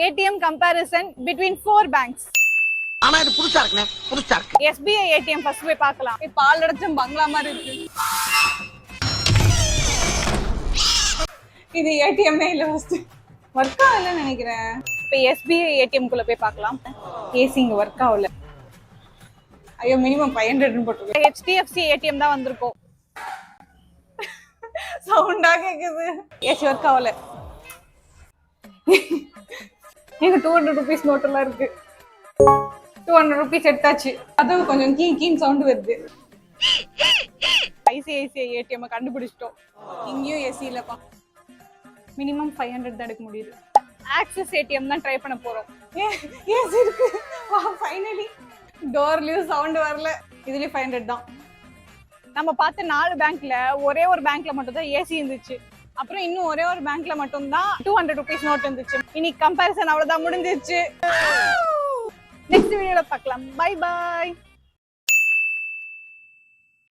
ATM comparison between 4 banks. ஆனா இது புதுசா இருக்குனே, புதுசா இருக்கு. SBI ATM ஃபர்ஸ்ட் போய் பார்க்கலாம். பால் அடைச்சும் பங்களா மாதிரி இருக்கு. இது ATM இல்ல ஃபர்ஸ்ட். வர்க் ஆகலன்னு நினைக்கிறேன். இப்போ SBI ATM குள்ள போய் பார்க்கலாம். ஏசி இங்க வர்க் ஆகல. ஐயோ மினிமம் 500 போட்டுருக்கு. HDFC ATM தான் வந்திருக்கும். சவுண்டா கேக்குது. ஏசி வர்க் ஆகல. எங்க 200 rupees நோட் எல்லாம் இருக்கு. 200 rupees எடுத்தாச்சு. அது கொஞ்சம் கீன் சவுண்ட் வருது. ICICI ATM கண்டுபிடிச்சிட்டோம். இங்கேயும் ஏசி இல்லப்பா. மினிமம் 500 தான் எடுக்க முடியுது. ஆக்சிஸ் ATM தான் ட்ரை பண்ண போறோம். ஏசி இருக்கு. வா ஃபைனலி. டோர்லயும் சவுண்ட் வரல. இதுலயும் 500 தான். நம்ம பார்த்த 4 பேங்க்ல ஒரே ஒரு பேங்க்ல மட்டும் தான் ஏசி இருந்துச்சு. அப்புறம் இன்னும் ஒரே ஒரு பேங்க்ல மட்டும் தான் 200 rupees நோட் இருந்துச்சு. இன்னைக்கு கம்பேரிசன் அவ்வளவுதான் முடிஞ்சிருச்சு. நெக்ஸ்ட் வீடியோல பார்க்கலாம். Bye bye.